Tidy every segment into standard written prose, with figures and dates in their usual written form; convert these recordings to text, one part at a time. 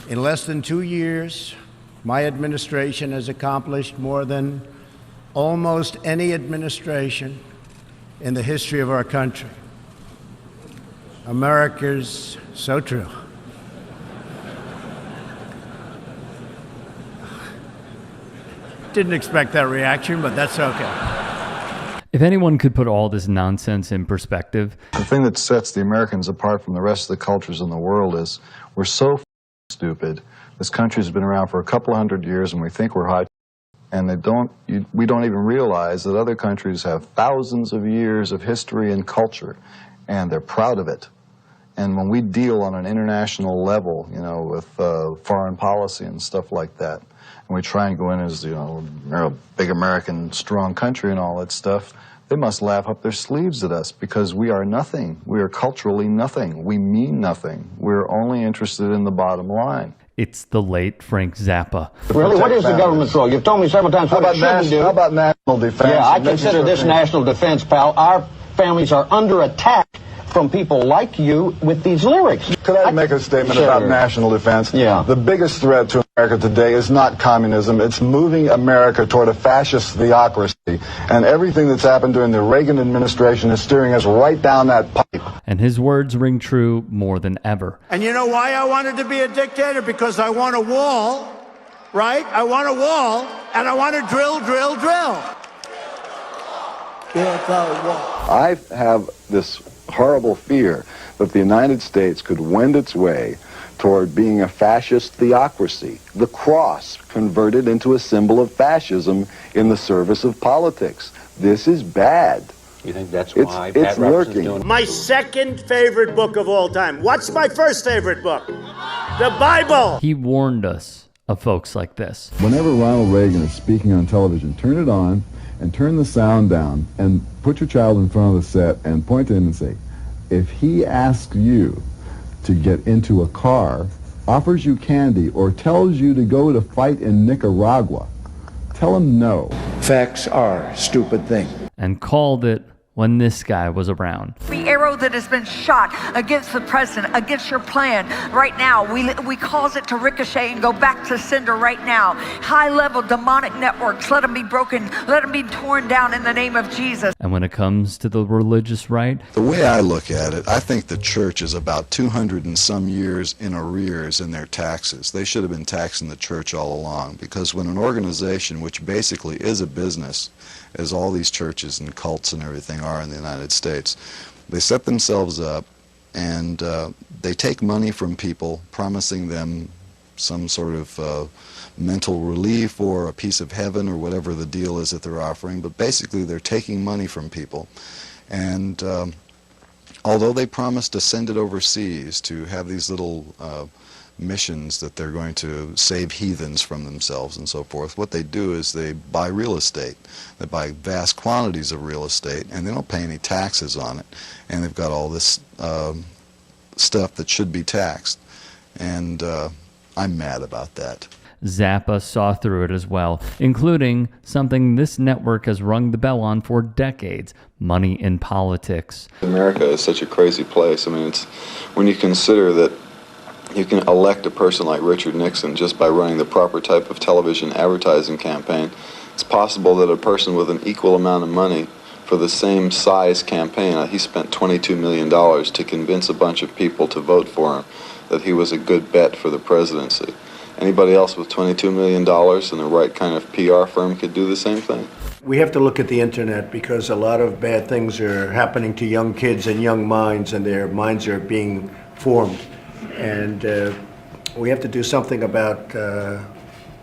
In less than 2 years, my administration has accomplished more than almost any administration in the history of our country. America's so true. Didn't expect that reaction, but that's okay. If anyone could put all this nonsense in perspective. The thing that sets the Americans apart from the rest of the cultures in the world is we're so stupid. This country's been around for a couple of hundred years and we think we're high, and we don't even realize that other countries have thousands of years of history and culture, and they're proud of it. And when we deal on an international level, you know, with foreign policy and stuff like that, and we try and go in as, you know, we're a big American strong country and all that stuff, they must laugh up their sleeves at us because we are nothing. We are culturally nothing. We mean nothing. We're only interested in the bottom line. It's the late Frank Zappa. Really? What is the government's role? You've told me several times what it shouldn't do. How about national defense? Yeah, I consider this national defense, pal. Our families are under attack from people like you with these lyrics. Could I make a statement about national defense? Yeah. The biggest threat to America today is not communism. It's moving America toward a fascist theocracy. And everything that's happened during the Reagan administration is steering us right down that pipe. And his words ring true more than ever. And you know why I wanted to be a dictator? Because I want a wall, right? I want a wall, and I want to drill, drill, drill. Get the wall. I have this horrible fear that the United States could wend its way toward being a fascist theocracy, the cross converted into a symbol of fascism in the service of politics. This is bad. You think that's why it's lurking. doing My second favorite book of all time. What's my first favorite book? The Bible. He warned us of folks like this. Whenever Ronald Reagan is speaking on television, turn it on and turn the sound down and put your child in front of the set and point to him and say, if he asks you to get into a car, offers you candy, or tells you to go to fight in Nicaragua, tell him no. Facts are stupid things. And called it when this guy was around. The arrow that has been shot against the president, against your plan, right now, we cause it to ricochet and go back to sender right now. High-level demonic networks, let them be broken, let them be torn down in the name of Jesus. And when it comes to the religious right, The way I look at it, I think the church is about 200 and some years in arrears in their taxes. They should have been taxing the church all along, because when an organization, which basically is a business, as all these churches and cults and everything are in the United States, they set themselves up and they take money from people, promising them some sort of mental relief or a piece of heaven or whatever the deal is that they're offering, but basically they're taking money from people. And although they promise to send it overseas to have these little missions that they're going to save heathens from themselves and so forth, what they do is they buy real estate. They buy vast quantities of real estate, and they don't pay any taxes on it. And they've got all this stuff that should be taxed. And I'm mad about that. Zappa saw through it as well, including something this network has rung the bell on for decades: money in politics. America is such a crazy place. I mean, it's when you consider that you can elect a person like Richard Nixon just by running the proper type of television advertising campaign. It's possible that a person with an equal amount of money for the same size campaign, he spent $22 million to convince a bunch of people to vote for him, that he was a good bet for the presidency. Anybody else with $22 million and the right kind of PR firm could do the same thing. We have to look at the internet because a lot of bad things are happening to young kids and young minds, and their minds are being formed. And we have to do something about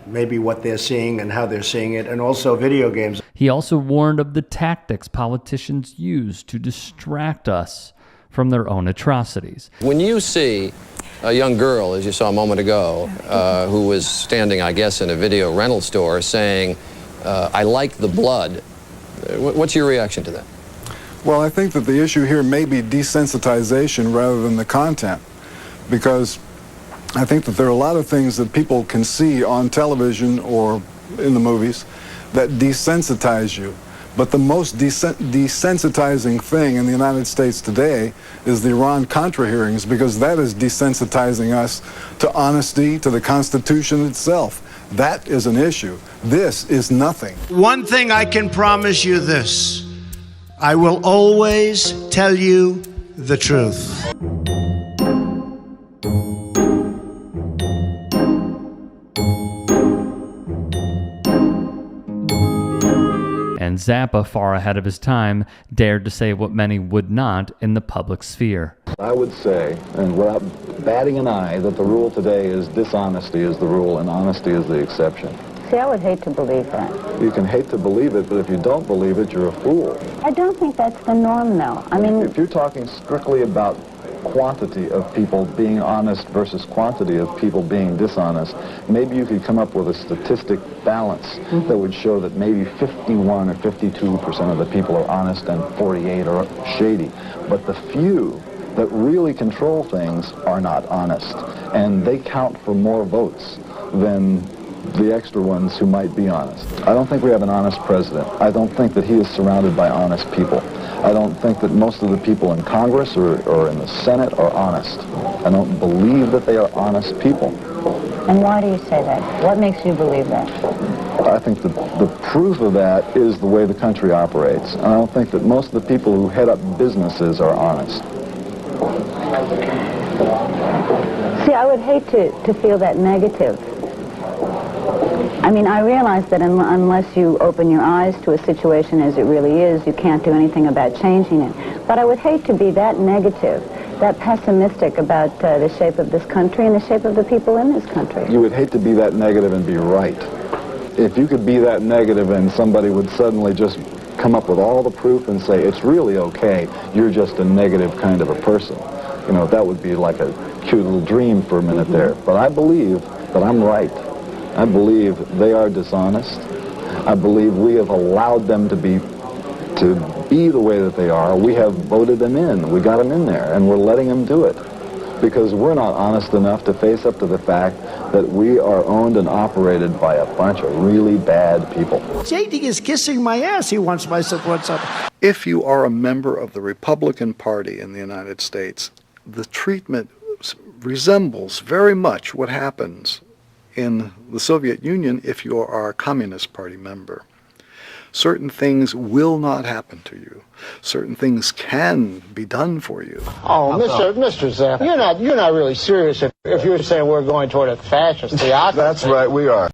maybe what they're seeing and how they're seeing it, and also video games. He also warned of the tactics politicians use to distract us from their own atrocities. When you see a young girl, as you saw a moment ago, who was standing, I guess, in a video rental store saying, I like the blood, what's your reaction to that? Well, I think that the issue here may be desensitization rather than the content, because I think that there are a lot of things that people can see on television or in the movies that desensitize you. But the most desensitizing thing in the United States today is the Iran-Contra hearings, because that is desensitizing us to honesty, to the Constitution itself. That is an issue. This is nothing. One thing I can promise you this: I will always tell you the truth. And Zappa, far ahead of his time, dared to say what many would not in the public sphere. I would say, and without batting an eye, that the rule today is dishonesty is the rule and honesty is the exception. See, I would hate to believe that. You can hate to believe it, but if you don't believe it, you're a fool. I don't think that's the norm, though. I mean, if you're talking strictly about quantity of people being honest versus quantity of people being dishonest, maybe you could come up with a statistic balance that would show that maybe 51 or 52% of the people are honest and 48 are shady. But the few that really control things are not honest, and they count for more votes than the extra ones who might be honest. I don't think we have an honest president. I don't think that he is surrounded by honest people. I don't think that most of the people in Congress or in the Senate are honest. I don't believe that they are honest people. And why do you say that? What makes you believe that? I think the proof of that is the way the country operates. And I don't think that most of the people who head up businesses are honest. See, I would hate to feel that negative. I mean, I realize that unless you open your eyes to a situation as it really is, you can't do anything about changing it. But I would hate to be that negative, that pessimistic about the shape of this country and the shape of the people in this country. You would hate to be that negative and be right. If you could be that negative and somebody would suddenly just come up with all the proof and say, it's really okay, you're just a negative kind of a person. You know, that would be like a cute little dream for a minute there. But I believe that I'm right. I believe they are dishonest. I believe we have allowed them to be the way that they are. We have voted them in. We got them in there, and we're letting them do it because we're not honest enough to face up to the fact that we are owned and operated by a bunch of really bad people. JD is kissing my ass. He wants my support. If you are a member of the Republican Party in the United States, the treatment resembles very much what happens in the Soviet Union if you are a Communist Party member. Certain things will not happen to you. Certain things can be done for you. Oh, Mr. Zappa, you're not really serious if you're saying we're going toward a fascist theocracy. That's right, we are.